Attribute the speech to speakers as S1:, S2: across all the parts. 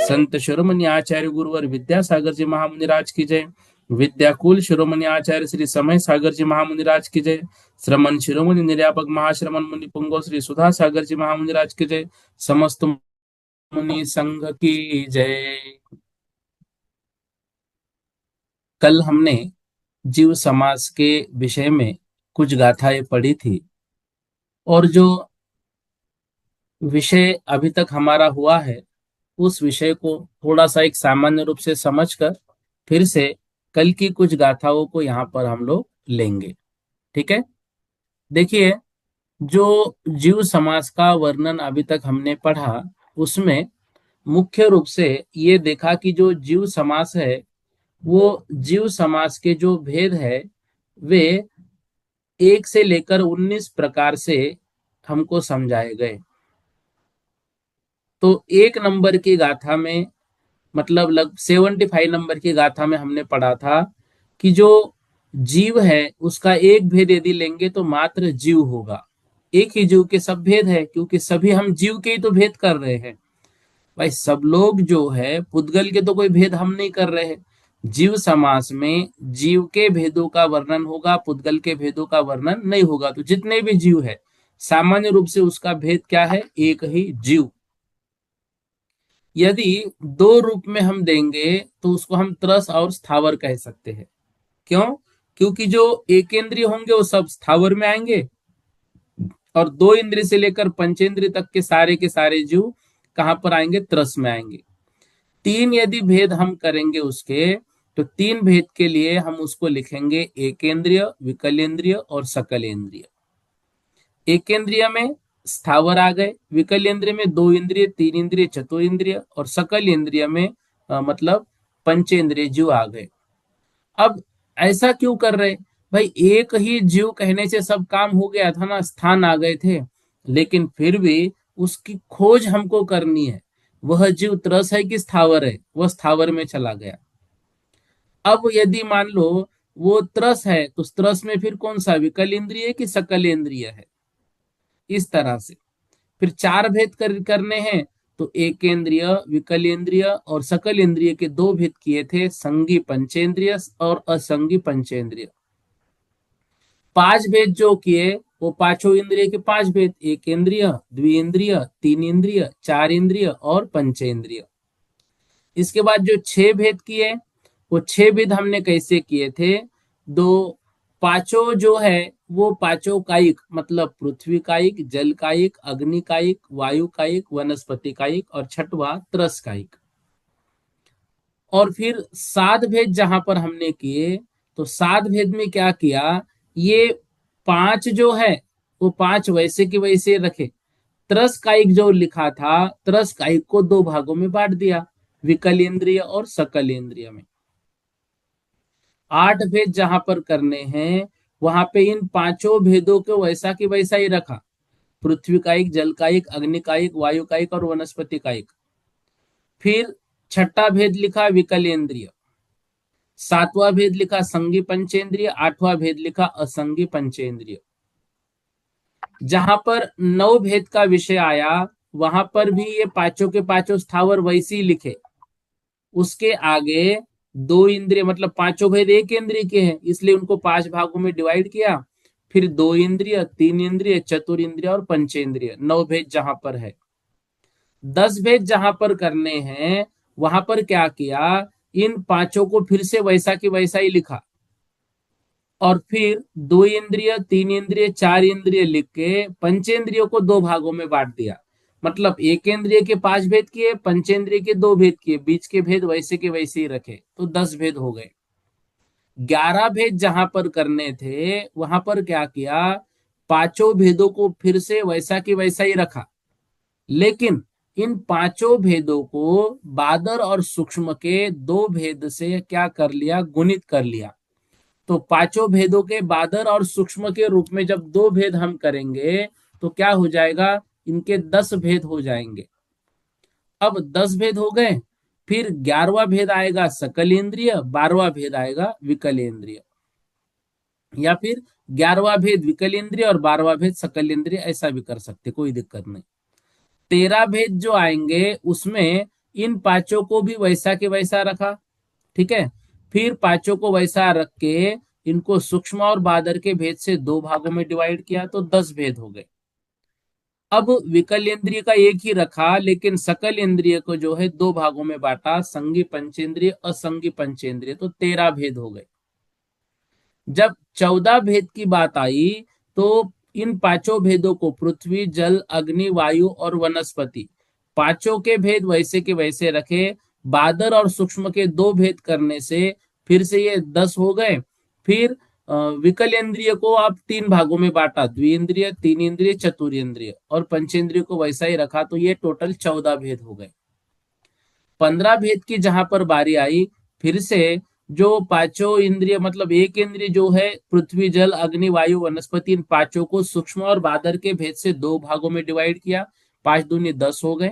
S1: संत शिरोमणि आचार्य गुरुवर विद्यासागर जी महामुनि राज की जय। विद्याकुल शिरोमणि आचार्य श्री समय सागर जी महामुनि राज की जय। श्रमण शिरोमणि निर्यापक महाश्रमण मुनि पुंगव श्री सुधा सागर जी महामुनि राज की जय। समस्त मुनि संघ की जय। कल हमने जीव समास के विषय में कुछ गाथाएं पढ़ी थी, और जो विषय अभी तक हमारा हुआ है उस विषय को थोड़ा सा एक सामान्य रूप से समझकर फिर से कल की कुछ गाथाओं को यहाँ पर हम लोग लेंगे। ठीक है। देखिए, जो जीव समास का वर्णन अभी तक हमने पढ़ा उसमें मुख्य रूप से ये देखा कि जो जीव समास है वो जीव समास के जो भेद है वे 1 से लेकर 19 प्रकार से हमको समझाए गए। तो 1 नंबर की गाथा में, मतलब लग 75 नंबर की गाथा में हमने पढ़ा था कि जो जीव है उसका एक भेद यदि लेंगे तो मात्र जीव होगा। एक ही जीव के सब भेद है, क्योंकि सभी हम जीव के ही तो भेद कर रहे हैं। भाई सब लोग जो है पुद्गल के तो कोई भेद हम नहीं कर रहे हैं। जीव समास में जीव के भेदों का वर्णन होगा, पुद्गल के भेदों का वर्णन नहीं होगा। तो जितने भी जीव है सामान्य रूप से उसका भेद क्या है? एक ही जीव। यदि दो रूप में हम देंगे तो उसको हम त्रस और स्थावर कह सकते हैं। क्यों? क्योंकि जो एकेंद्रिय होंगे वो सब स्थावर में आएंगे, और 2 इंद्रिय से लेकर पंचेंद्रिय तक के सारे जीव कहां पर आएंगे? त्रस में आएंगे। तीन यदि भेद हम करेंगे उसके, तो तीन भेद के लिए हम उसको लिखेंगे एकेंद्रिय, विकलेंद्रिय और सकलेंद्रिय। एकेंद्रिय में स्थावर आ गए, विकलेंद्रिय में 2 इंद्रिय, 3 इंद्रिय, चतुर्ंद्रिय, और सकल इंद्रिय में मतलब पंचेंद्रिय जीव आ गए। अब ऐसा क्यों कर रहे? भाई एक ही जीव कहने से सब काम हो गया था ना, स्थान आ गए थे, लेकिन फिर भी उसकी खोज हमको करनी है। वह जीव त्रस है कि स्थावर है? वह स्थावर में चला गया। अब यदि मान लो वो त्रस है तो त्रस में फिर कौन सा, विकल इंद्रिय कि सकल इंद्रिय है? इस तरह से फिर चार भेद करने हैं। तो एकेंद्रिय, विकलेंद्रिय और सकल इंद्रिय के दो भेद किए थे, संगी पंचेंद्रिय और असंगी पंचेंद्रिय। पांच भेद जो किए वो पांचों इंद्रिय के पांच भेद, एक इंद्रिय, द्विइंद्रिय, 3 इंद्रिय, 4 इंद्रिय और पंचेंद्रिय। इसके बाद जो 6 भेद किए वो 6 भेद हमने कैसे किए थे? दो पांचों जो है वो पांचों कायिक, मतलब पृथ्वी कायिक, जल कायिक, अग्नि कायिक, वायु कायिक, वनस्पति कायिक और छठवा त्रस कायिक। और फिर 7 भेद जहां पर हमने किए, तो 7 भेद में क्या किया? ये पांच जो है वो पांच वैसे के वैसे रखे। त्रस कायिक जो लिखा था, त्रस कायिक को दो भागों में बांट दिया, विकल इंद्रिय और सकल इंद्रिय में। 8 भेद जहां पर करने हैं वहां पे इन पांचों भेदों को वैसा की वैसा ही रखा, पृथ्वी कायिक, जल कायिक, अग्नि कायिक, वायु कायिक और वनस्पति कायिक। फिर छठा भेद लिखा विकलेंद्रिय, सातवां भेद लिखा संगी पंचेंद्रिय, आठवां भेद लिखा असंगी पंचेंद्रिय। जहां पर 9 भेद का विषय आया वहां पर भी ये पांचों के पांचों स्थावर वैसे ही लिखे। उसके आगे 2 इंद्रिय, मतलब पांचों भेद एक इंद्रिय के हैं इसलिए उनको 5 भागों में डिवाइड किया। फिर 2 इंद्रिय, 3 इंद्रिय, चतुर्ंद्रिय और पंचेंद्रिय, 9 भेद जहां पर है। 10 भेद जहां पर करने हैं वहां पर क्या किया? इन पांचों को फिर से वैसा की वैसा ही लिखा, और फिर 2 इंद्रिय, 3 इंद्रिय, 4 इंद्रिय लिख के पंचेंद्रियों को दो भागों में बांट दिया। मतलब एक इंद्रिय के 5 भेद किए, पंचेंद्रिय के 2 भेद किए, बीच के भेद वैसे के वैसे ही रखे, तो 10 भेद हो गए। 11 भेद जहां पर करने थे वहां पर क्या किया? पांचों भेदों को फिर से वैसा की वैसा ही रखा, लेकिन इन पांचों भेदों को बादर और सूक्ष्म के दो भेद से क्या कर लिया, गुणित कर लिया। तो पांचों भेदों के बादर और सूक्ष्म के रूप में जब दो भेद हम करेंगे तो क्या हो जाएगा, इनके 10 भेद हो जाएंगे। अब 10 भेद हो गए, फिर 11वां भेद आएगा सकल इंद्रिय, 12वां भेद आएगा विकल इंद्रिय, या फिर 11वां भेद विकल इंद्रिय और 12वां भेद सकल इंद्रिय, ऐसा भी कर सकते, कोई दिक्कत नहीं। 13 भेद जो आएंगे उसमें इन पांचों को भी वैसा के वैसा रखा, ठीक है। फिर पांचों को वैसा रख के इनको सूक्ष्म और बादर के भेद से दो भागों में डिवाइड किया तो 10 भेद हो गए। अब विकल इंद्रिय का एक ही रखा, लेकिन सकल इंद्रिय को जो है दो भागों में बांटा, संगी पंचेंद्रिय असंगी पंचेंद्रिय, तो 13 भेद हो गए। जब 14 भेद की बात आई तो इन पांचों भेदों को पृथ्वी जल अग्नि वायु और वनस्पति, पांचों के भेद वैसे के वैसे रखे। बादर और सूक्ष्म के दो भेद करने से फिर से ये 10 हो गए। फिर विकल इंद्रिय को आप तीन भागों में बांटा, द्विइंद्रिय तीन इंद्रिय चतुर्इंद्रिय, और पंचेंद्रिय को वैसा ही रखा, तो ये टोटल 14 भेद हो गए। 15 भेद की जहां पर बारी आई, फिर से जो पांचों इंद्रिय मतलब एक इंद्रिय जो है पृथ्वी जल अग्नि वायु वनस्पति, इन पांचों को सूक्ष्म और बादर के भेद से दो भागों में डिवाइड किया, 5 दूनी 10 हो गए।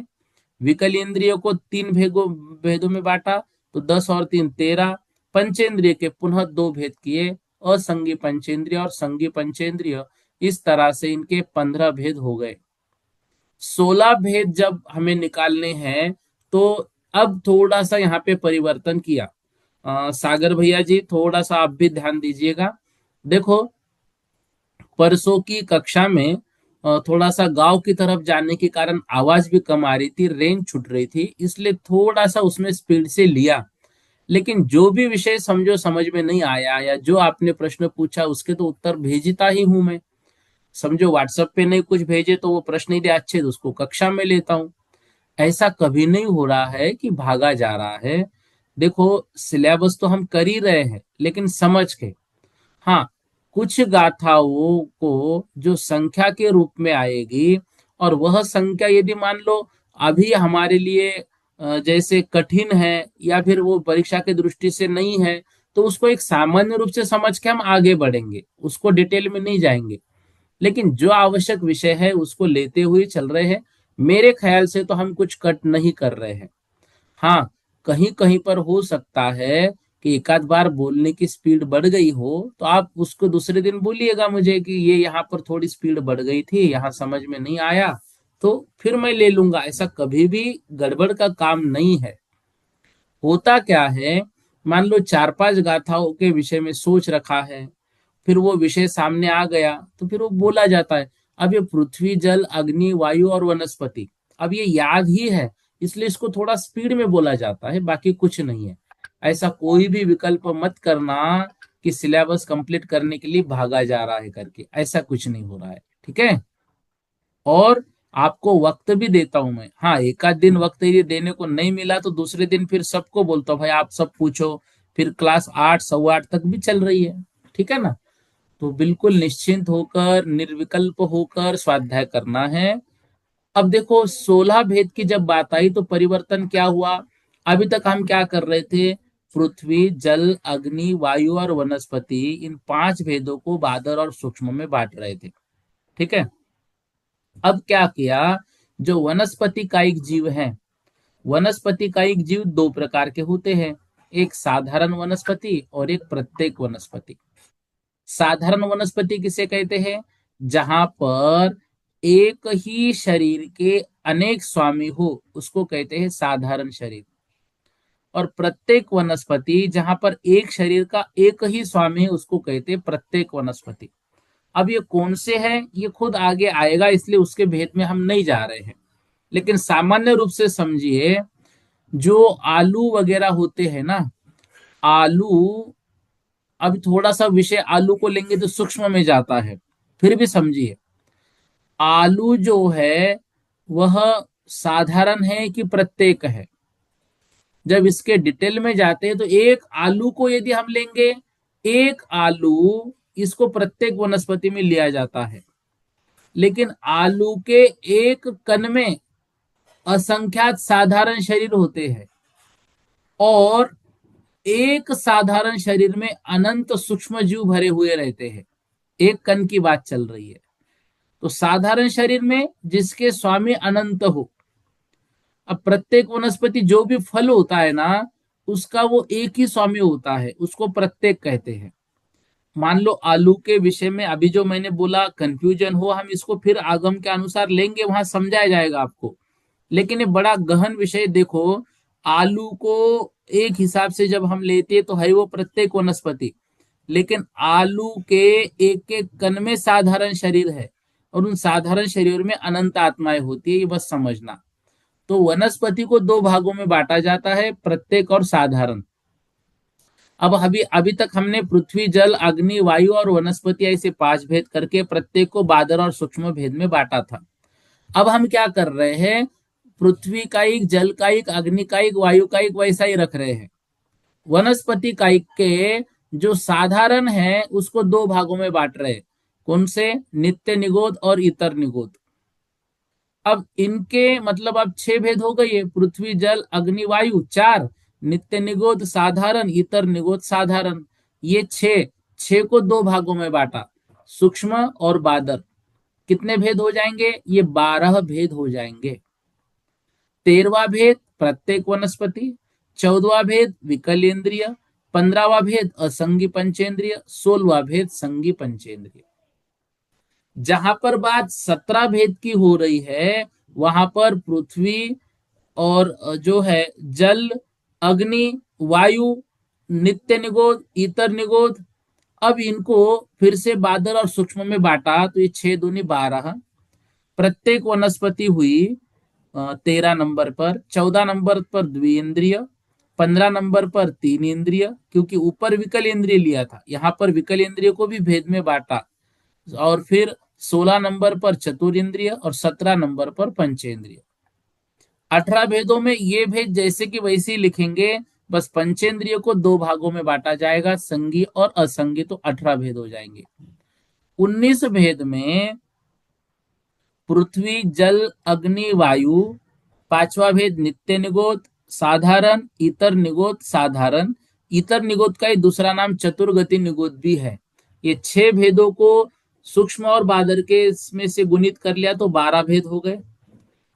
S1: विकल इंद्रियों को तीन भेदों में बांटा, तो 10 और तीन 13। पंचेंद्रिय के पुनः दो भेद किए, असंगी पंचेंद्रिय और संगी पंचेंद्रिय, इस तरह से इनके 15 भेद हो गए। 16 भेद जब हमें निकालने हैं तो अब थोड़ा सा यहाँ पे परिवर्तन किया। सागर भैया जी थोड़ा सा आप भी ध्यान दीजिएगा। देखो, परसों की कक्षा में थोड़ा सा गांव की तरफ जाने के कारण आवाज भी कम आ रही थी, रेंज छूट रही थी, इसलिए थोड़ा सा उसमें स्पीड से लिया। लेकिन जो भी विषय समझो समझ में नहीं आया या जो आपने प्रश्न पूछा उसके तो उत्तर भेजता ही हूं मैं। समझो व्हाट्सएप पे नहीं कुछ भेजे तो वो प्रश्न यदि अच्छे तो उसको कक्षा में लेता हूँ। ऐसा कभी नहीं हो रहा है कि भागा जा रहा है। देखो, सिलेबस तो हम कर ही रहे हैं लेकिन समझ के। हाँ, कुछ गाथाओं को जो संख्या के रूप में आएगी, और वह संख्या यदि मान लो अभी हमारे लिए जैसे कठिन है या फिर वो परीक्षा की दृष्टि से नहीं है, तो उसको एक सामान्य रूप से समझ के हम आगे बढ़ेंगे, उसको डिटेल में नहीं जाएंगे। लेकिन जो आवश्यक विषय है उसको लेते हुए चल रहे हैं। मेरे ख्याल से तो हम कुछ कट नहीं कर रहे हैं। हाँ, कहीं कहीं पर हो सकता है कि एक आध बार बोलने की स्पीड बढ़ गई हो, तो आप उसको दूसरे दिन बोलिएगा मुझे कि ये यहाँ पर थोड़ी स्पीड बढ़ गई थी, यहाँ समझ में नहीं आया, तो फिर मैं ले लूंगा। ऐसा कभी भी गड़बड़ का काम नहीं है। होता क्या है, मान लो चार पांच गाथाओं के विषय में सोच रखा है, फिर वो विषय सामने आ गया तो फिर वो बोला जाता है। अब ये पृथ्वी जल अग्नि वायु और वनस्पति, अब ये याद ही है, इसलिए इसको थोड़ा स्पीड में बोला जाता है, बाकी कुछ नहीं है। ऐसा कोई भी विकल्प मत करना कि सिलेबस कंप्लीट करने के लिए भागा जा रहा है करके, ऐसा कुछ नहीं हो रहा है, ठीक है। और आपको वक्त भी देता हूं मैं। हाँ, एक आध दिन वक्त यदि देने को नहीं मिला तो दूसरे दिन फिर सबको बोलता हूँ भाई आप सब पूछो। फिर क्लास 8 सवा 8 तक भी चल रही है, ठीक है ना। तो बिल्कुल निश्चिंत होकर निर्विकल्प होकर स्वाध्याय करना है। अब देखो, 16 भेद की जब बात आई तो परिवर्तन क्या हुआ। अभी तक हम क्या कर रहे थे, पृथ्वी जल अग्नि वायु और वनस्पति, इन पांच भेदों को बादर और सूक्ष्म में बांट रहे थे, ठीक है। अब क्या किया, जो वनस्पति कायिक जीव है, वनस्पति कायिक जीव दो प्रकार के होते हैं, एक साधारण वनस्पति और एक प्रत्येक वनस्पति। साधारण वनस्पति किसे कहते हैं, जहां पर एक ही शरीर के अनेक स्वामी हो उसको कहते हैं साधारण शरीर। और प्रत्येक वनस्पति जहां पर एक शरीर का एक ही स्वामी है उसको कहते हैं प्रत्येक वनस्पति। अब ये कौन से हैं ये खुद आगे आएगा, इसलिए उसके भेद में हम नहीं जा रहे हैं। लेकिन सामान्य रूप से समझिए, जो आलू वगैरह होते हैं ना, आलू, अब थोड़ा सा विषय आलू को लेंगे तो सूक्ष्म में जाता है, फिर भी समझिए, आलू जो है वह साधारण है कि प्रत्येक है। जब इसके डिटेल में जाते हैं तो एक आलू को यदि हम लेंगे, एक आलू, इसको प्रत्येक वनस्पति में लिया जाता है। लेकिन आलू के एक कण में असंख्यात साधारण शरीर होते हैं और एक साधारण शरीर में अनंत सूक्ष्म जीव भरे हुए रहते हैं। एक कण की बात चल रही है। तो साधारण शरीर में जिसके स्वामी अनंत हो। अब प्रत्येक वनस्पति जो भी फल होता है ना, उसका वो एक ही स्वामी होता है, उसको प्रत्येक कहते हैं। मान लो आलू के विषय में अभी जो मैंने बोला, कंफ्यूजन हो, हम इसको फिर आगम के अनुसार लेंगे, वहां समझाया जाएगा आपको। लेकिन ये बड़ा गहन विषय। देखो, आलू को एक हिसाब से जब हम लेते हैं तो है वो प्रत्येक वनस्पति, लेकिन आलू के एक एक कण में साधारण शरीर है और उन साधारण शरीर में अनंत आत्माएं होती है, ये बस समझना। तो वनस्पति को दो भागों में बांटा जाता है, प्रत्येक और साधारण। अब अभी अभी तक हमने पृथ्वी, जल, अग्नि, वायु और वनस्पति ऐसे पांच भेद करके प्रत्येक को बादल और सूक्ष्म भेद में बांटा था। अब हम क्या कर रहे हैं, पृथ्वी का एक, जल का एक, अग्नि का एक, वायु का एक, वैसा ही रख रहे हैं। वनस्पति का एक के जो साधारण है उसको दो भागों में बांट रहे हैं। कौन से? नित्य निगोद और इतर निगोद। अब इनके मतलब अब छह भेद हो गए, पृथ्वी, जल, अग्नि, वायु, चार, नित्य निगोद साधारण, इतर निगोद साधारण। ये छह, छह को दो भागों में बांटा, सूक्ष्म और बादर। कितने भेद हो जाएंगे? ये 12 भेद हो जाएंगे। 13वां भेद प्रत्येक वनस्पति, 14वां भेद विकलेंद्रिय, 15वां भेद असंगी पंचेंद्रिय, 16वां भेद संगी पंचेंद्रिय। जहां पर बात 17 भेद की हो रही है, वहां पर पृथ्वी और जो है जल, अग्नि, वायु, नित्य निगोद, इतर निगोद। अब इनको फिर से बादल और सूक्ष्म में बांटा तो ये 6 दूनी 12। प्रत्येक वनस्पति हुई 13 नंबर पर, 14 नंबर पर द्विइंद्रिय, 15 नंबर पर तीन इंद्रिय, क्योंकि ऊपर विकल इंद्रिय लिया था, यहां पर विकल इंद्रिय को भी भेद में बांटा। और फिर 16 नंबर पर चतुरिंद्रिय और 17 नंबर पर पंचेंद्रिय। 18 भेदों में ये भेद जैसे कि वैसे ही लिखेंगे, बस पंचेंद्रिय को दो भागों में बांटा जाएगा, संगी और असंगी, तो 18 भेद हो जाएंगे। 19 भेद में पृथ्वी, जल, अग्नि, वायु, पांचवा भेद नित्य निगोद साधारण, इतर निगोद साधारण। इतर निगोद का ही दूसरा नाम चतुर्गति निगोद भी है। ये छह भेदों को सूक्ष्म और बादर के में से गुणित कर लिया तो 12 भेद हो गए।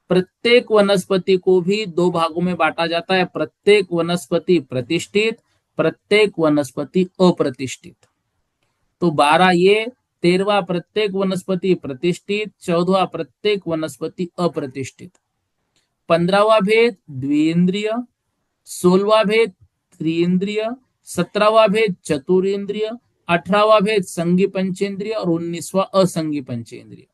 S1: प्रत्येक वनस्पति को भी दो भागों में बांटा जाता है, प्रत्येक वनस्पति प्रतिष्ठित, प्रत्येक वनस्पति अप्रतिष्ठित। तो 12 ये, 13वां प्रत्येक वनस्पति प्रतिष्ठित, 14वां प्रत्येक वनस्पति अप्रतिष्ठित, 15वां भेद द्विइंद्रिय, 16वां भेद त्रिइंद्रिय, 17वां भेद चतुरिंद्रिय, 18वां भेद संगी पंचेंद्रिय और 19वां असंगी पंचेंद्रिय।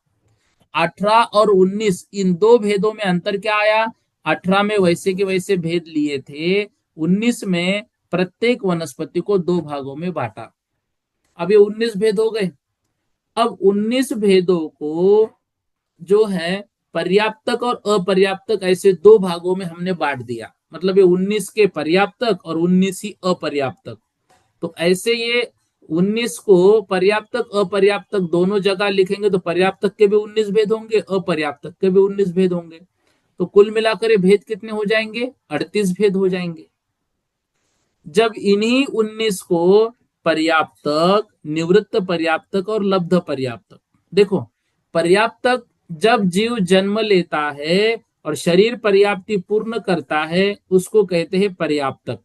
S1: 18 और 19 इन दो भेदों में अंतर क्या आया? 18 में वैसे के वैसे भेद लिए थे, 19 में प्रत्येक वनस्पति को दो भागों में बांटा। अब ये 19 भेद हो गए। अब 19 भेदों को जो है पर्याप्तक और अपर्याप्तक ऐसे दो भागों में हमने बांट दिया। मतलब ये 19 के पर्याप्तक और 19 ही अपर्याप्तक। तो ऐसे ये 19 को पर्याप्तक अपर्याप्तक दोनों जगह लिखेंगे तो पर्याप्तक के भी 19 भेद होंगे, अपर्याप्तक के भी 19 भेद होंगे। तो कुल मिलाकर ये भेद कितने हो जाएंगे? 38 भेद हो जाएंगे। जब इन्हीं 19 को पर्याप्तक, निवृत्त पर्याप्तक और लब्ध पर्याप्तक, देखो पर्याप्तक जब जीव जन्म लेता है और शरीर पर्याप्ति पूर्ण करता है उसको कहते हैं पर्याप्तक।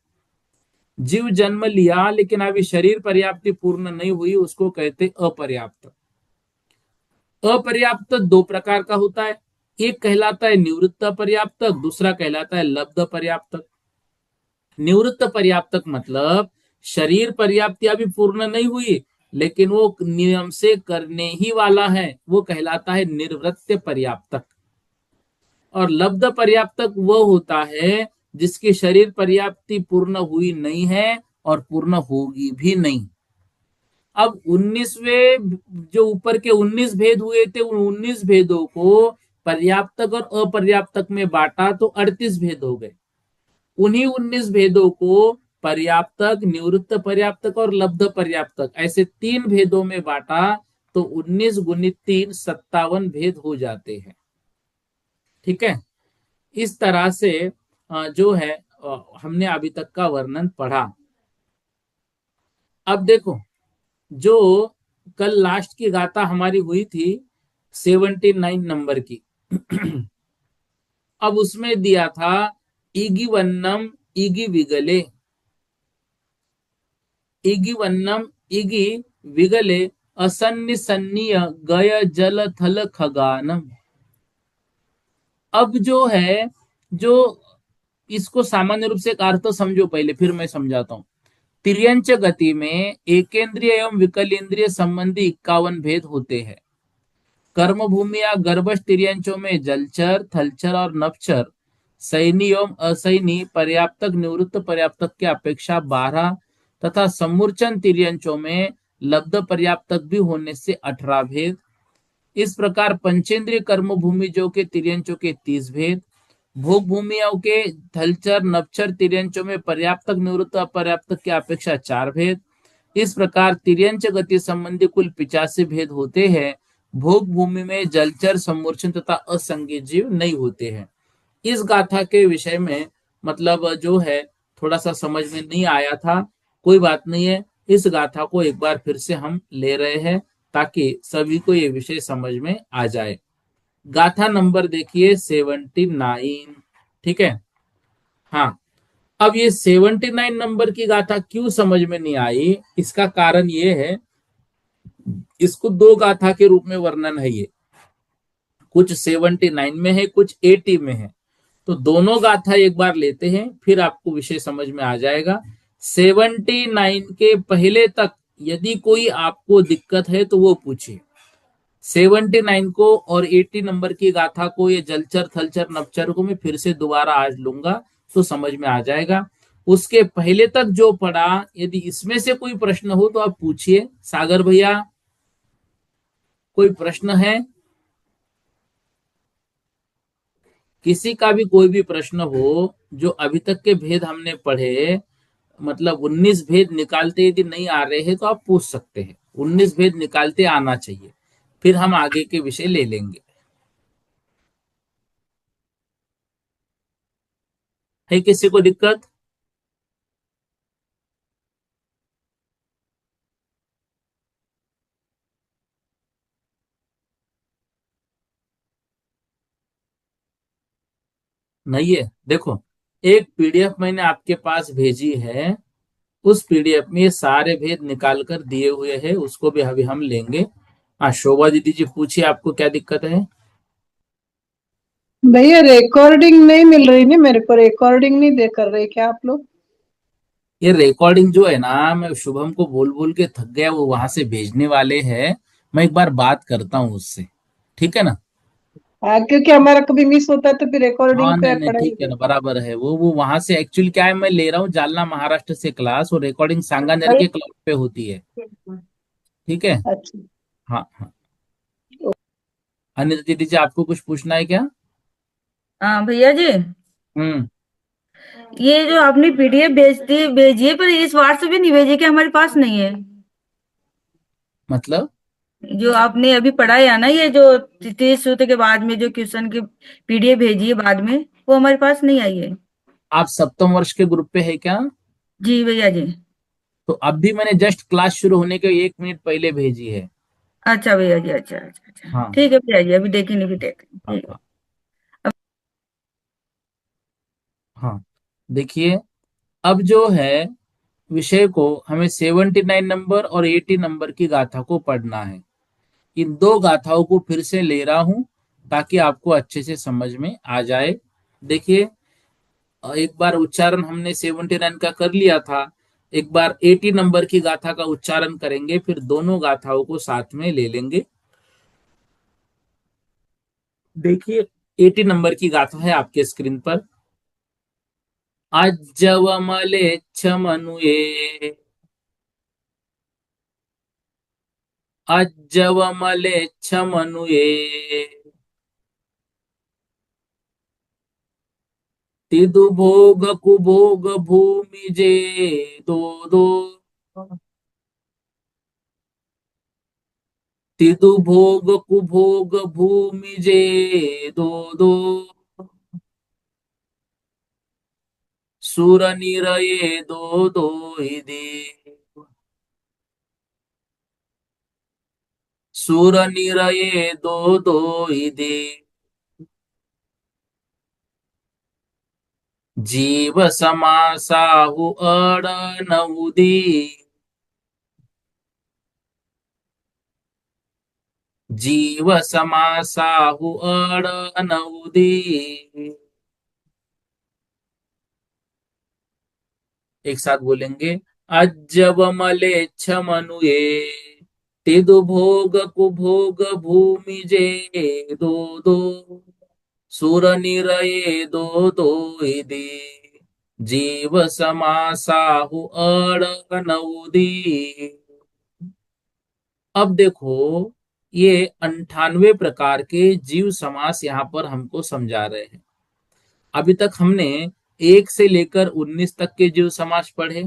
S1: जीव जन्म लिया लेकिन अभी शरीर पर्याप्ति पूर्ण नहीं हुई, उसको कहते अपर्याप्त। अपर्याप्त दो प्रकार का होता है, एक कहलाता है निवृत्त पर्याप्तक, दूसरा कहलाता है लब्ध पर्याप्तक। निवृत्त पर्याप्तक मतलब शरीर पर्याप्ति अभी पूर्ण नहीं हुई लेकिन वो नियम से करने ही वाला है, वो कहलाता है निर्वृत्त पर्याप्तक। और लब्ध पर्याप्तक वो होता है जिसकी शरीर पर्याप्ति पूर्ण हुई नहीं है और पूर्ण होगी भी नहीं। अब 19वें जो ऊपर के 19 भेद हुए थे, उन 19 भेदों को पर्याप्तक और अपर्याप्तक में बांटा तो 38 भेद हो गए। उन्हीं 19 भेदों को पर्याप्तक, निवृत्त पर्याप्तक और लब्ध पर्याप्तक ऐसे तीन भेदों में बांटा तो 19 गुणित 3 57 भेद हो जाते हैं। ठीक है। इस तरह से जो है हमने अभी तक का वर्णन पढ़ा। अब देखो, जो कल लास्ट की गाथा हमारी हुई थी 79 नंबर की, अब उसमें दिया था इगी वन्नम इगी विगले, इगी वन्नम इगी विगले असन्नि सन्निय गय जल थल खगानम। अब जो है, जो इसको सामान्य रूप से एक अर्थ तो समझो पहले, फिर मैं समझाता हूं। तिर्यंच गति में एकेंद्रिय एवं विकलेंद्रिय संबंधी 51 भेद होते हैं। कर्म भूमि या गर्भस्थ तिर्यंचों में जलचर, थलचर और नभचर, सैनी एवं असैनी पर्याप्तक, निवृत्त पर्याप्तक की अपेक्षा 12 तथा सम्मूर्छन तिर्यंचों में लब्ध पर्याप्तक भी होने से 18 भेद। इस प्रकार पंचेंद्रिय कर्म भूमि जो के तिर्यंचों के 30 भेद, भोग भूमियों के थलचर नभचर तिर्यंचों में पर्याप्तक, निवृत्त अपर्याप्तक की अपेक्षा 4 भेद। इस प्रकार तिर्यंच गति संबंधी कुल 85 भेद होते हैं। भोग भूमि में जलचर, सम्मूर्छन तथा असंज्ञ जीव नहीं होते हैं। इस गाथा के विषय में मतलब जो है थोड़ा सा समझ में नहीं आया था, कोई बात नहीं है। इस गाथा को एक बार फिर से हम ले रहे हैं ताकि सभी को ये विषय समझ में आ जाए। गाथा नंबर देखिए 79। ठीक है। हाँ, अब ये 79 नंबर की गाथा क्यों समझ में नहीं आई, इसका कारण ये है, इसको दो गाथा के रूप में वर्णन है ये, कुछ 79 में है, कुछ 80 में है। तो दोनों गाथा एक बार लेते हैं, फिर आपको विषय समझ में आ जाएगा। 79 के पहले तक यदि कोई आपको दिक्कत है तो वो पूछिए। 79 को और 80 नंबर की गाथा को, ये जलचर थलचर नवचर को मैं फिर से दोबारा आज लूंगा तो समझ में आ जाएगा। उसके पहले तक जो पढ़ा, यदि इसमें से कोई प्रश्न हो तो आप पूछिए। सागर भैया, कोई प्रश्न है? किसी का भी कोई भी प्रश्न हो, जो अभी तक के भेद हमने पढ़े, मतलब 19 भेद निकालते यदि नहीं आ रहे हैं तो आप पूछ सकते हैं। 19 भेद निकालते आना चाहिए, फिर हम आगे के विषय ले लेंगे। है किसी को दिक्कत? नहीं है? देखो, एक पीडीएफ मैंने आपके पास भेजी है, उस पीडीएफ में ये सारे भेद निकाल कर दिए हुए हैं, उसको भी अभी हम लेंगे। हाँ, शोभा दीदी जी पूछिए, आपको क्या दिक्कत है?
S2: भैया रिकॉर्डिंग नहीं मिल रही ना, मेरे को रिकॉर्डिंग नहीं दे कर रहे क्या आप लोग?
S1: ये रिकॉर्डिंग जो है ना, मैं शुभम को बोल बोल के थक गया, वो वहां से भेजने वाले हैं। मैं एक बार बात करता हूँ उससे, ठीक है ना?
S2: हाँ, क्योंकि हमारा कभी मिस होता है तो फिर
S1: हाँ,
S2: रिकॉर्डिंग
S1: नहीं
S2: पे
S1: नहीं,
S2: पड़ा ही
S1: ठीक है ना,
S2: रहता
S1: बराबर है। वो वहां से एक्चुअली क्या है, मैं ले रहा हूँ जालना महाराष्ट्र से क्लास, और रिकॉर्डिंग सांगानेर
S2: है।
S1: के क्लास पे होती है। ठीक है।
S2: अच्छा।
S1: हाँ हाँ। अनिता दीदी जी, आपको कुछ पूछना है क्या?
S3: हाँ भैया जी,
S1: हम्म।
S3: ये जो आपने पीडीएफ भेजती भेजी है, पर इस व्हाट्सएप पे नहीं भेजी कि हमारे पास नहीं है।
S1: मतलब
S3: जो आपने अभी पढ़ाया ना, ये जो 30 सूत्र के बाद में जो क्वेश्चन की पीडीएफ भेजी है बाद में, वो हमारे पास नहीं आई है।
S1: आप सप्तम वर्ष के ग्रुप पे है क्या?
S3: जी भैया जी।
S1: तो अभी मैंने जस्ट क्लास शुरू होने के 1 मिनट पहले भेजी है।
S3: अच्छा भैया जी, अच्छा अच्छा अच्छा,
S1: हाँ
S3: ठीक है भैया जी, अभी देखेंगे, फिर देखेंगे,
S1: हाँ
S3: ठीक है।
S1: हाँ। हाँ, देखिए, अब जो है विषय को हमें 79 नंबर और 80 नंबर की गाथा को पढ़ना है। इन दो गाथाओं को फिर से ले रहा हूं ताकि आपको अच्छे से समझ में आ जाए। देखिए, एक बार उच्चारण हमने 79 का कर लिया था, एक बार 80 नंबर की गाथा का उच्चारण करेंगे, फिर दोनों गाथाओं को साथ में ले लेंगे। देखिए, 80 नंबर की गाथा है आपके स्क्रीन पर। अज्जवमलेच्छ मनुये, अज्जवमलेच्छ मनुये, तिदु भोग कुभोग भूमि जे दो दो, तिदु भोग कुभोग भूमि जे दो दो, सुर निरये दो दोई देव, सुर निरये दो दोई देव, जीव समासाहु अड नउदी, जीव समासाहु अड नउदी। एक साथ बोलेंगे। अजब मलेच्छ मनुए तिदु भोग कुभोग भूमि जे दो दो, सुर निरये दो दोई दे, जीव समासाहु अड नउदी। अब देखो, ये 98 प्रकार के जीव समास यहां पर हमको समझा रहे हैं। अभी तक हमने 1 से लेकर 19 तक के जीव समास पढ़े,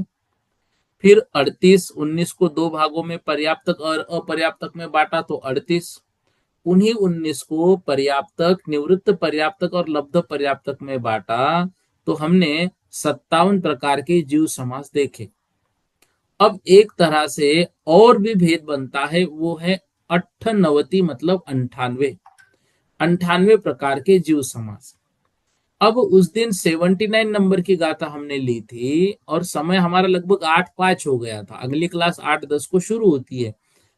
S1: फिर 38, 19 को दो भागों में पर्याप्तक और अपर्याप्तक में बांटा तो 38, उन्हीं 19 को पर्याप्तक, निवृत्त पर्याप्तक और लब्ध पर्याप्तक में बांटा तो हमने 57 प्रकार के जीव समास देखे। अब एक तरह से और भी भेद बनता है, वो है 98 मतलब 98, 98 प्रकार के जीव समास। अब उस दिन 79 नंबर की गाथा हमने ली थी और समय हमारा लगभग 8:05 हो गया था, अगली क्लास 8:10 को शुरू होती है,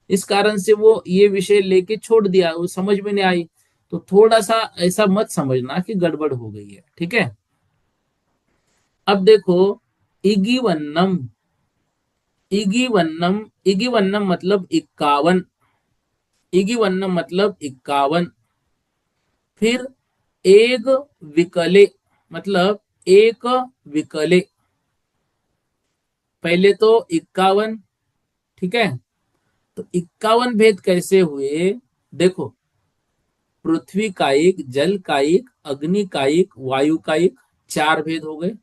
S1: इस कारण से वो ये विषय लेके छोड़ दिया, वो समझ में नहीं आई। तो थोड़ा सा ऐसा मत समझना कि गड़बड़ हो गई है, ठीक है। अब देखो, इगी वन्नम, इगी वन्नम, इगी वन्नम मतलब 51, इगी वन्नम मतलब 51। फिर एक विकले मतलब एक विकले, पहले तो 51, ठीक है। तो 51 भेद कैसे हुए, देखो, पृथ्वी कायिक, जल कायिक, अग्नि कायिक, वायु कायिक, 4 भेद हो गए।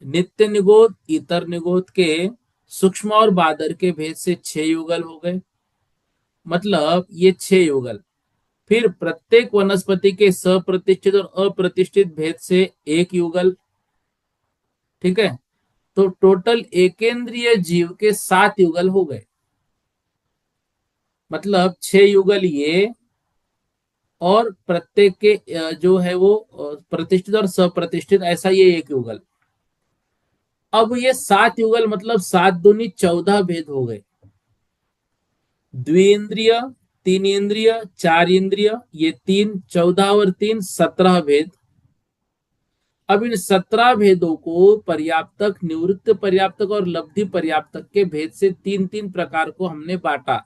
S1: नित्य निगोद, इतर निगोद के सूक्ष्म और बादर के भेद से 6 युगल हो गए, मतलब ये 6 युगल। फिर प्रत्येक वनस्पति के सप्रतिष्ठित और अप्रतिष्ठित भेद से 1 युगल, ठीक है। तो टोटल एकेंद्रीय जीव के 7 युगल हो गए, मतलब 6 युगल ये, और प्रत्येक के जो है वो प्रतिष्ठित और सप्रतिष्ठित, ऐसा ये 1 युगल। अब ये 7 युगल मतलब 7 दूनी 14 भेद हो गए। द्विइंद्रिय, 3 इंद्रिय, 4 इंद्रिय, ये 3, 14 और 3 17 भेद। अब इन 17 भेदों को पर्याप्तक, निवृत्त पर्याप्तक और लब्धि पर्याप्तक के भेद से 3-3 प्रकार को हमने बांटा,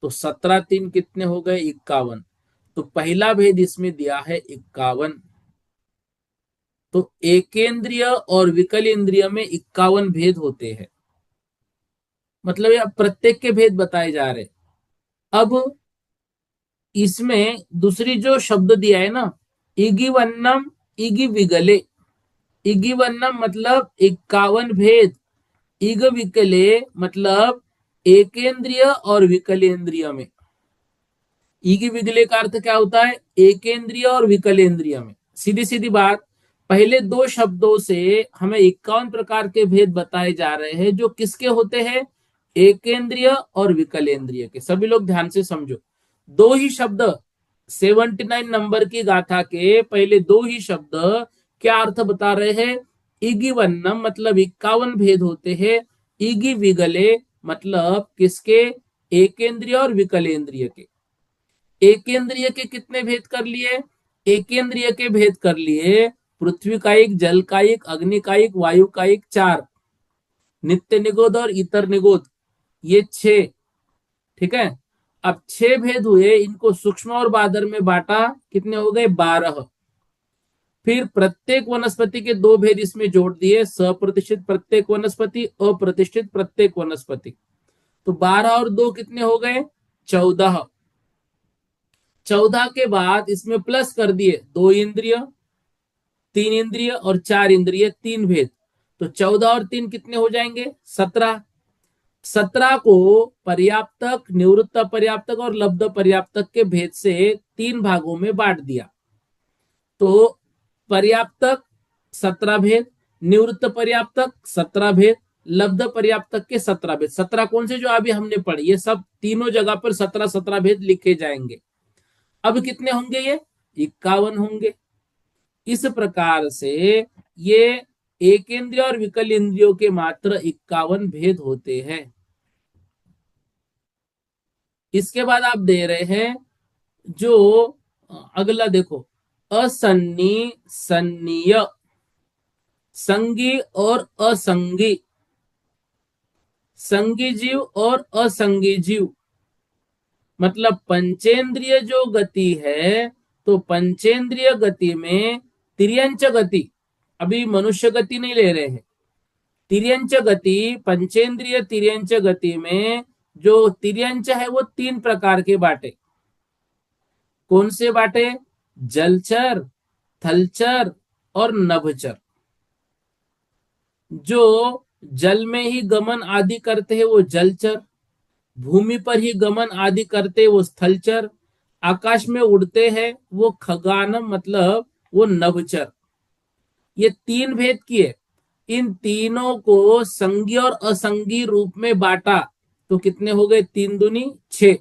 S1: तो 17 3 कितने हो गए, 51। तो पहला भेद इसमें दिया है 51। तो एकेंद्रिय और विकल इंद्रिय में 51 भेद होते हैं, मतलब ये प्रत्येक के भेद बताए जा रहे। अब इसमें दूसरी जो शब्द दिया है ना, इगी वन्नम, इगी विगले, इगी वन्नम मतलब 51 भेद, इग विकले मतलब एकेंद्रिय और विकलेंद्रिय में। इगी विगले का अर्थ क्या होता है, एकेंद्रिय और विकलेंद्रिय में। सीधी सीधी बात, पहले दो शब्दों से हमें 51 प्रकार के भेद बताए जा रहे हैं, जो किसके होते हैं, एकेंद्रिय और विकलेंद्रिय के। सभी लोग ध्यान से समझो, दो ही शब्द 79 नंबर की गाथा के पहले दो ही शब्द क्या अर्थ बता रहे हैं, इगी वन्नम मतलब 51 भेद होते हैं, इगी विगले मतलब किसके, एकेंद्रिय और विकलेंद्रिय के। एकेंद्रिय के कितने भेद कर लिए, एकेंद्रिय के भेद कर लिए पृथ्वी कायिक, जल कायिक, अग्नि कायिक, वायु कायिक 4, नित्य निगोद और इतर निगोद ये 6, ठीक है। अब 6 भेद हुए, इनको सूक्ष्म और बादर में बांटा, कितने हो गए, 12। फिर प्रत्येक वनस्पति के 2 भेद इसमें जोड़ दिए, सप्रतिष्ठित प्रत्येक वनस्पति, अप्रतिष्ठित प्रत्येक वनस्पति, तो 12 और 2 कितने हो गए, 14। 14 के बाद इसमें प्लस कर दिए 2 इंद्रिय, 3 इंद्रिय और 4 इंद्रिय, 3 भेद, तो 14 और 3 कितने हो जाएंगे, 17। 17 को पर्याप्तक, निवृत्त पर्याप्तक और लब्ध पर्याप्तक के भेद से 3 भागों में बांट दिया, तो पर्याप्तक 17 भेद, निवृत्त पर्याप्तक 17 भेद, लब्ध पर्याप्तक के 17 भेद। 17 कौन से जो अभी हमने पढ़े, ये सब तीनों जगह पर 17-17 भेद लिखे जाएंगे। अब कितने होंगे ये? 51 होंगे। इस प्रकार से ये एकेंद्रिय और विकल इंद्रियों के मात्र 51 भेद होते हैं। इसके बाद आप दे रहे हैं जो अगला देखो, असन्नी, सन्नीय, संगी और असंगी, संगी जीव और असंगी जीव। मतलब पंचेंद्रिय जो गति है, तो पंचेंद्रिय गति में तिर्यंच गति, अभी मनुष्य गति नहीं ले रहे हैं, तिर्यंच गति, पंचेंद्रिय तिर्यंच गति में जो तिर्यंच है वो 3 प्रकार के बाटे। कौन से बाटे? जलचर, थलचर और नभचर। जो जल में ही गमन आदि करते हैं वो जलचर, भूमि पर ही गमन आदि करते वो स्थलचर, आकाश में उड़ते हैं वो खगानम मतलब वो नभचर। ये 3 भेद किए। इन तीनों को संगी और असंगी रूप में बांटा तो कितने हो गए? 3 दूनी 6।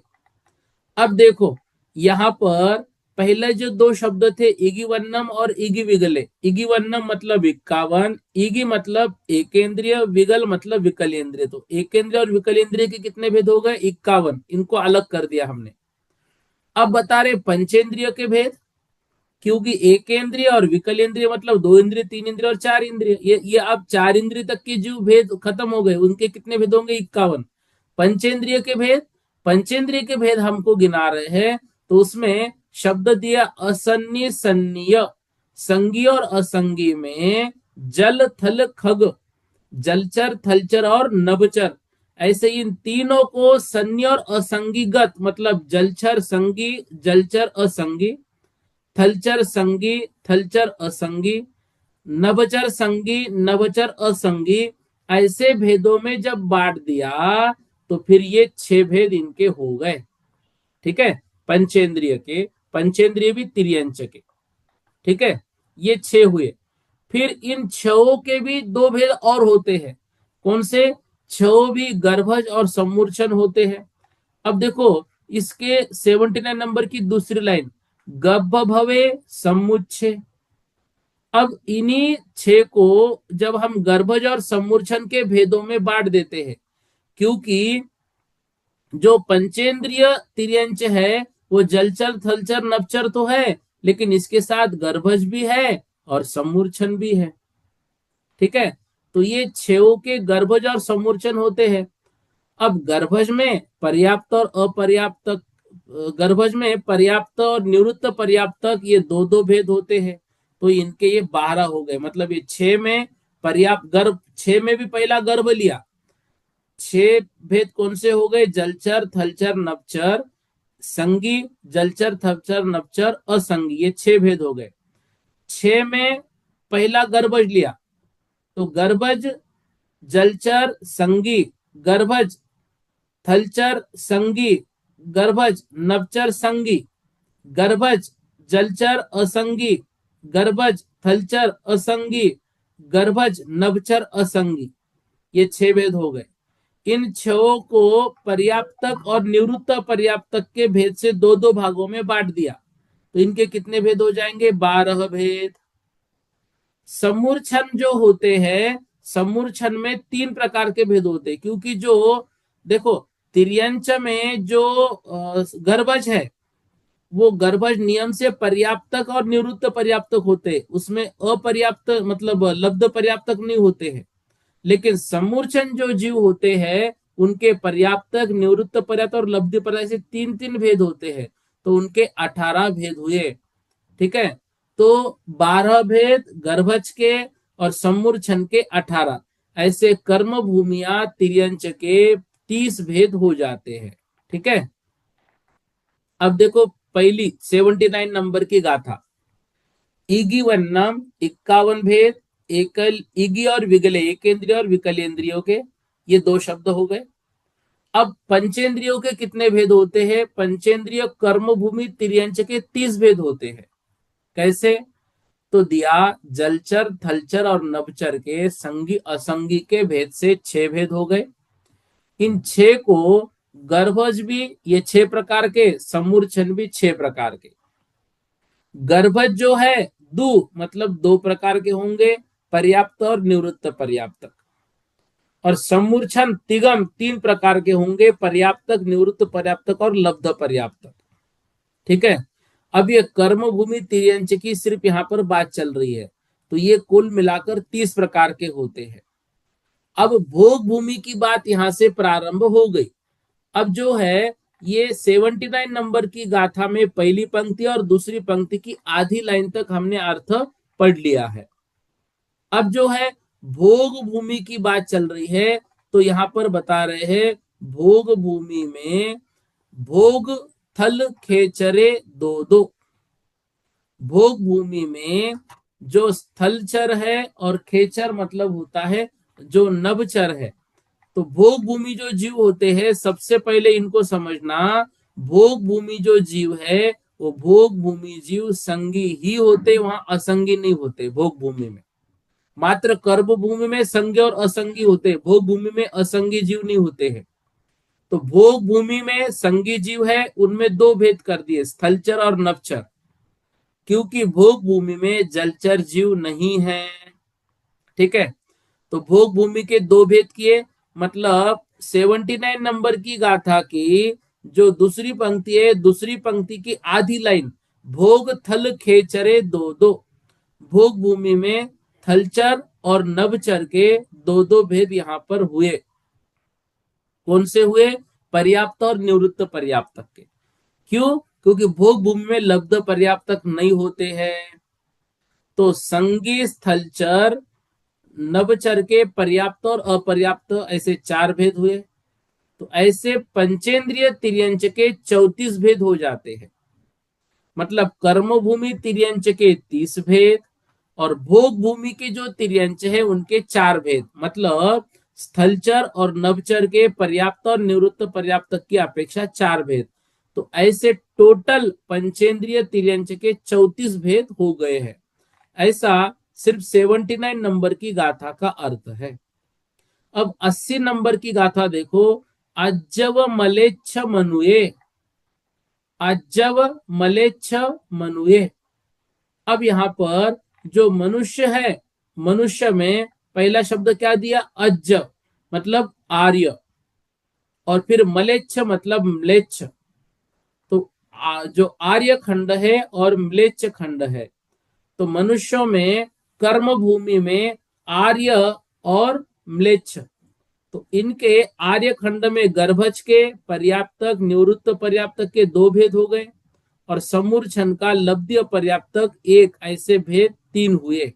S1: अब देखो यहां पर पहले जो 2 शब्द थे, इगी वन्नम और इगी विगले। इगी वन्नम मतलब 51, इगी मतलब एकेंद्रिय, विगल मतलब विकलेंद्रिय। तो एकेंद्रिय और विकलेंद्रिय के कितने भेद हो गए? 51। इनको अलग कर दिया हमने। अब बता रहे पंचेंद्रिय के भेद, क्योंकि एकेंद्रिय और विकलेंद्रिय मतलब 2 इंद्रिय, 3 इंद्रिय और 4 इंद्रिय। ये अब 4 इंद्रिय तक के जो भेद खत्म हो गए, उनके कितने भेद होंगे? 51। पंचेंद्रिय के भेद, पंचेंद्रिय के भेद हमको गिना रहे हैं, तो उसमें शब्द दिया असन्नी, सन्नीय, संगी और असंगी में जल, थल, खग, जलचर, थलचर और नभचर। ऐसे इन तीनों को सन्नी और असंगीगत मतलब जलचर संगी, जलचर असंगी, थलचर संगी, थलचर असंगी, नभचर संगी, नभचर असंगी, ऐसे भेदों में जब बांट दिया तो फिर ये 6 भेद इनके हो गए। ठीक है, पंचेंद्रिय के, पंचेंद्रिय भी तिर्यंच के। ठीक है, ये 6 हुए। फिर इन 6 के भी 2 भेद और होते हैं। कौन से? 6 भी गर्भज और सम्मूर्छन होते हैं। अब देखो इसके 79 नंबर की दूसरी लाइन, गब्भ भवे सम्मुच्छे। अब इन्हीं 6 को जब हम गर्भज और सम्मूर्छन के भेदों में बांट देते हैं, क्योंकि जो पंचेंद्रिय तिर्यंच है वो जलचर, थलचर, नभचर तो है, लेकिन इसके साथ गर्भज भी है और सम्मूर्छन भी है। ठीक है, तो ये 6 के गर्भज और सम्मूर्छन होते हैं। अब गर्भज में पर्याप्त और अपर्याप्त, गर्भज में पर्याप्त और निवृत्त पर्याप्तक, ये 2-2 भेद होते हैं। तो इनके ये 12 हो गए। मतलब ये 6 में पर्याप्त गर्भ, 6 में भी पहला गर्भ लिया। 6 भेद कौन से हो गए? जलचर, थलचर, नभचर, संगी, जलचर, थलचर, नभचर, असंगी, ये 6 भेद हो गए। 6 में पहला गर्भज लिया तो गर्भज, जलचर, संगी, गर्भज, थलचर, संगी, गर्भज, नभचर, संगी, गर्भज, जलचर, असंगी, गर्भज, थलचर, असंगी, गर्भज, नभचर, असंगी, ये 6 भेद हो गए। इन 6 को पर्याप्तक और निवृत्त पर्याप्तक के भेद से 2-2 भागों में बांट दिया तो इनके कितने भेद हो जाएंगे? 12 भेद। सम्मूर्छन जो होते हैं, सम्मूर्छन में 3 प्रकार के भेद होते हैं, क्योंकि जो देखो तिर्यंच में जो गर्भज है वो गर्भज नियम से पर्याप्तक और निवृत्त पर्याप्तक होते हैं, उसमें अपर्याप्त मतलब लब्ध पर्याप्तक नहीं होते हैं। लेकिन सम्मूर्छन जो जीव होते हैं उनके पर्याप्तक, निवृत्त पर्याप्त और लब्ध पर्याप्त से 3-3 भेद होते हैं, तो उनके 18 भेद हुए। ठीक है, तो 12 भेद गर्भज के और सम्मूर्छन के 18, ऐसे कर्म भूमिया तिर्यंच के 30 भेद हो जाते हैं। ठीक है, अब देखो पहली 79 नंबर की गाथा, इगी वन्नम 51 भेद, एकल इगी और विगले एकेंद्रिय और विकलेंद्रियों के, ये 2 शब्द हो गए। अब पंचेंद्रियों के कितने भेद होते हैं? पंचेंद्रिय कर्म भूमि तिर्यंच के 30 भेद होते हैं। कैसे? तो दिया जलचर, थलचर और नभचर के संगी असंगी के भेद से 6 भेद हो गए। इन 6 को गर्भज भी ये 6 प्रकार के, समूर्छन भी 6 प्रकार के। गर्भज जो है दो मतलब 2 प्रकार के होंगे, पर्याप्त और निवृत्त पर्याप्तक। और समूर्छन तिगम 3 प्रकार के होंगे, पर्याप्तक, निवृत्त पर्याप्तक और लब्ध पर्याप्तक। ठीक है। अब ये कर्म भूमि तिर्यंच की सिर्फ यहाँ पर बात चल रही है, तो ये कुल मिलाकर 30 प्रकार के होते हैं। अब भोग भूमि की बात यहां से प्रारंभ हो गई। अब जो है ये 79 नंबर की गाथा में पहली पंक्ति और दूसरी पंक्ति की आधी लाइन तक हमने अर्थ पढ़ लिया है। अब जो है भोग भूमि की बात चल रही है, तो यहां पर बता रहे हैं भोग भूमि में भोग थल खेचरे दो दो। भोग भूमि में जो स्थलचर है और खेचर मतलब होता है जो नभचर है। तो भोग भूमि जो जीव होते हैं, सबसे पहले इनको समझना, भोग भूमि जो जीव है वो भोग भूमि जीव संगी ही होते, वहां असंगी नहीं होते। भोग भूमि में मात्र कर्म भूमि में संगी और असंगी होते, भोग भूमि में असंगी जीव नहीं होते हैं। तो भोग भूमि में संगी जीव है, उनमें 2 भेद कर दिए, स्थलचर और नभचर, क्योंकि भोग भूमि में जलचर जीव नहीं है। ठीक है। तो भोग भूमि के 2 भेद किए, मतलब 79 नंबर की गाथा की जो दूसरी पंक्ति है, दूसरी पंक्ति की आधी लाइन, भोग थल खेचरे दो दो। भोग भूमि में थलचर और नभचर के 2 भेद यहां पर हुए। कौन से हुए? पर्याप्त और निवृत्त पर्याप्तक के। क्यों? क्योंकि भोग भूमि में लब्ध पर्याप्तक नहीं होते हैं। तो संगी स्थलचर नभचर के पर्याप्त और अपर्याप्त ऐसे 4 भेद हुए। तो ऐसे पंचेंद्रिय तिर्यंच के 34 भेद हो जाते हैं। मतलब कर्म भूमि तिर्यंच के 30 भेद और भोग भूमि के जो तिर्यंच है उनके 4 भेद, मतलब स्थलचर और नभचर के पर्याप्त और निवृत्त पर्याप्त की अपेक्षा 4 भेद। तो ऐसे टोटल पंचेंद्रिय तिर्यंच के 34 भेद हो गए हैं। ऐसा सिर्फ 79 नंबर की गाथा का अर्थ है। अब 80 नंबर की गाथा देखो, अज्जव मलेच्छ मनुए। अज्जव मलेच्छ मनुए। अब यहां पर जो मनुष्य है, मनुष्य में पहला शब्द क्या दिया? अज्ज मतलब आर्य, और फिर मलेच्छ मतलब म्लेच्छ। तो जो आर्य खंड है और म्लेच्छ खंड है, तो मनुष्यों में कर्म भूमि में आर्य और म्लेच्छ, तो इनके आर्य खंड में गर्भज के पर्याप्तक निवृत्त पर्याप्तक के 2 भेद हो गए, और समूर्छन का लब्ध्य पर्याप्तक 1, ऐसे भेद 3 हुए।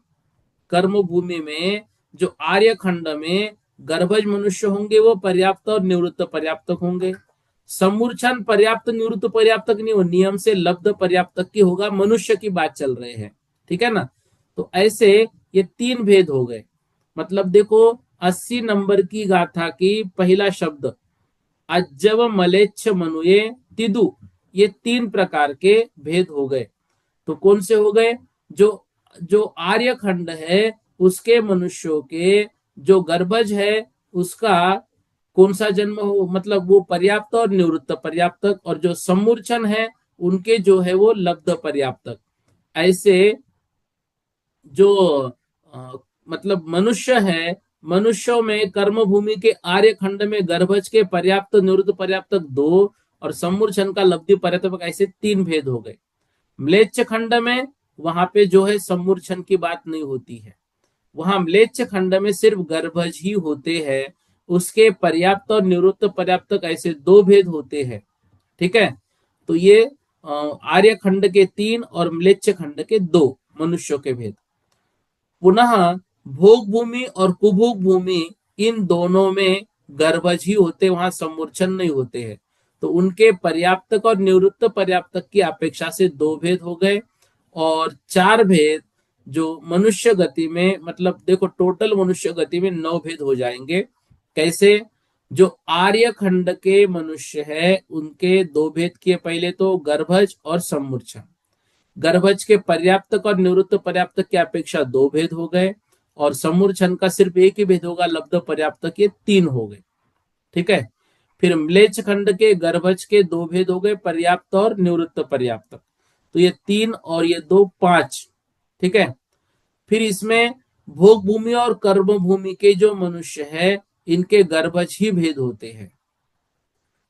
S1: कर्म भूमि में जो आर्य खंड में गर्भज मनुष्य होंगे वो पर्याप्त और निवृत्त पर्याप्तक होंगे। समूर्छन पर्याप्त निवृत्त पर्याप्तक नहीं, वो नियम से लब्ध पर्याप्तक की होगा। मनुष्य की बात चल रहे हैं, ठीक है ना। तो ऐसे ये 3 भेद हो गए। मतलब देखो 80 नंबर की गाथा की पहला शब्द अज्जव मलेच्छ मनुए तिदु, ये 3 प्रकार के भेद हो गए। तो कौन से हो गए? जो जो आर्य खंड है उसके मनुष्यों के, जो गर्भज है उसका कौन सा जन्म हो, मतलब वो पर्याप्त और निवृत्त पर्याप्तक, और जो समूर्छन है उनके जो है वो लब्ध पर्याप्तक। ऐसे जो मतलब मनुष्य है, मनुष्यों में कर्म भूमि के आर्य खंड में गर्भज के पर्याप्त निवृत्त पर्याप्तक 2 और समूर्छन का लब्धि पर्याप्तक, ऐसे 3 भेद हो गए। म्लेच्छ खंड में वहां पे जो है समूर्छन की बात नहीं होती है, वहां म्लेच्छ खंड में सिर्फ गर्भज ही होते हैं। उसके पर्याप्त और निवृत्त पर्याप्तक ऐसे 2 भेद होते हैं। ठीक है। तो ये आर्य खंड के 3 और म्लेच्छ खंड के 2 मनुष्यों के भेद। पुनः भोग भूमि और कुभोग भूमि, इन दोनों में गर्भज ही होते, वहां समूर्छन नहीं होते हैं। तो उनके पर्याप्तक और निवृत्त पर्याप्तक की अपेक्षा से 2 भेद हो गए, और 4 भेद जो मनुष्य गति में, मतलब देखो टोटल मनुष्य गति में 9 भेद हो जाएंगे। कैसे? जो आर्य खंड के मनुष्य है उनके 2 भेद किए, पहले तो गर्भज और समूर्छन। गर्भज के पर्याप्तक और निवृत्त पर्याप्तक की अपेक्षा 2 भेद हो गए, और समूर्छन का सिर्फ एक ही भेद होगा, लब्ध पर्याप्तक ये 3 हो गए। ठीक है। फिर म्लेच्छ खंड के गर्भज के 2 भेद हो गए, पर्याप्त और निवृत्त पर्याप्तक। तो ये 3 और ये 2, 5। ठीक है। फिर इसमें भोग भूमि और कर्म भूमि के जो मनुष्य है, इनके गर्भज ही भेद होते हैं,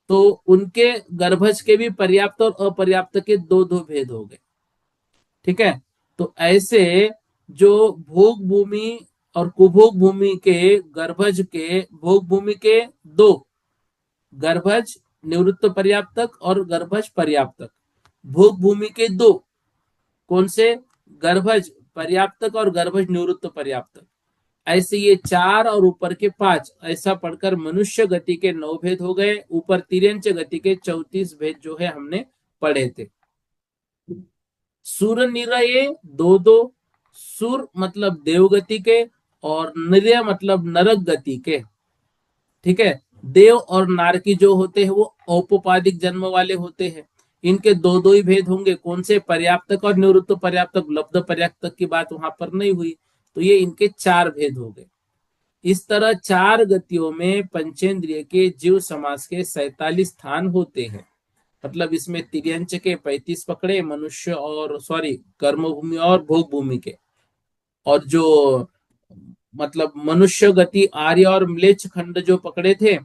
S1: तो उनके गर्भज के भी पर्याप्त और अपर्याप्त के 2-2 भेद हो गए। ठीक है। तो ऐसे जो भोग भूमि और कुभोग भूमि के गर्भज के, भोग भूमि के 2, गर्भज निवृत्त पर्याप्तक और गर्भज पर्याप्तक, भोग भूमि के 2, कौन से, गर्भज पर्याप्तक और गर्भज निवृत्त पर्याप्तक। ऐसे ये 4 और ऊपर के 5, ऐसा पढ़कर मनुष्य गति के 9 भेद हो गए, ऊपर तिर्यंच गति के 34 भेद जो है हमने पढ़े थे। सुर निरये 2-2, सुर मतलब देवगति के और निर्य मतलब नरक गति के। ठीक है। देव और नारकी जो होते हैं वो औपपादिक जन्म वाले होते हैं, इनके 2-2 ही भेद होंगे, कौन से, पर्याप्तक और निवृत्त पर्याप्तक। लब्ध पर्याप्तक की बात वहां पर नहीं हुई, तो ये इनके 4 भेद हो गए। इस तरह 4 गतियों में पंचेंद्रिय के जीव समास के 47 स्थान होते हैं। मतलब इसमें तिर्यंच के 35 पकड़े, मनुष्य और कर्म भूमि और भोग भूमि के, और जो मतलब मनुष्य गति आर्य और म्लेच्छ खंड जो पकड़े थे,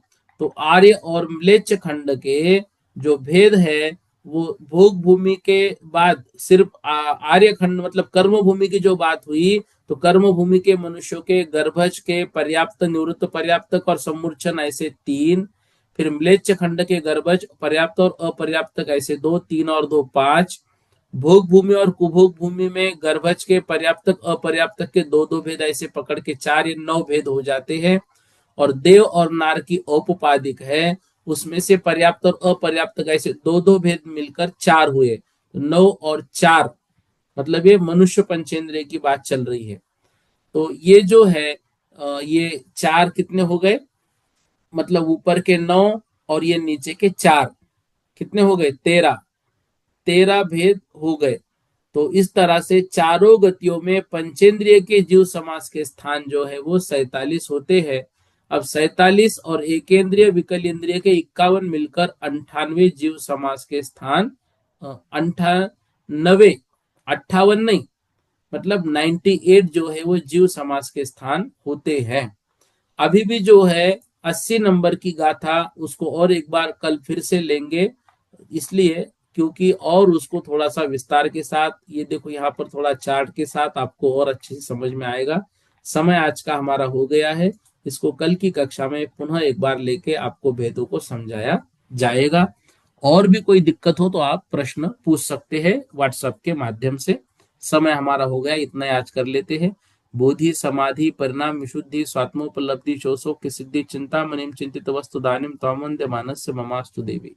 S1: तो आर्य और म्लेच्छ खंड के जो भेद है वो भोग भूमि के बाद सिर्फ आर्य खंड मतलब कर्म भूमि की जो बात हुई, तो कर्म भूमि के मनुष्यों के गर्भज के पर्याप्त, निवृत्त पर्याप्तक और समूर्छन ऐसे 3, फिर म्लेच्छ खंड के गर्भज पर्याप्त और अपर्याप्तक ऐसे 2, 3 और 2, 5। भोग भूमि और कुभोग भूमि में गर्भज के पर्याप्तक अपर्याप्तक के 2-2 भेद ऐसे पकड़ के 4 या 9 भेद हो जाते हैं। और देव और नार की औपपादिक है, उसमें से पर्याप्त और अपर्याप्तक ऐसे 2-2 भेद मिलकर 4 हुए, 9 और 4, मतलब ये मनुष्य पंचेंद्रिय की बात चल रही है। तो ये जो है ये 4 कितने हो गए, मतलब ऊपर के 9 और ये नीचे के 4 कितने हो गए, 13 भेद हो गए। तो इस तरह से चारों गतियों में पंचेंद्रिय के जीव समास के स्थान जो है वो 47 होते हैं। अब 47 और एकेंद्रिय विकल इंद्रिय के 51 मिलकर 98 जीव समास के स्थान, 98, 58 नहीं, मतलब 98 जो है वो जीव समास के स्थान होते हैं। अभी भी जो है 80 नंबर की गाथा उसको और एक बार कल फिर से लेंगे, इसलिए क्योंकि और उसको थोड़ा सा विस्तार के साथ, ये देखो यहाँ पर थोड़ा चार्ट के साथ आपको और अच्छे से समझ में आएगा। समय आज का हमारा हो गया है, इसको कल की कक्षा में पुनः एक बार लेके आपको भेदों को समझाया जाएगा। और भी कोई दिक्कत हो तो आप प्रश्न पूछ सकते हैं व्हाट्सएप के माध्यम से। समय हमारा हो गया, इतना ही आज कर लेते हैं। बोधि समाधि परिणाम विशुद्धि स्वात्मोपलब्धि शोषो की सिद्धि चिंता मनिम चिंतित वस्तु दानिम त्वमंद्य मानस्य ममास्तु देवी।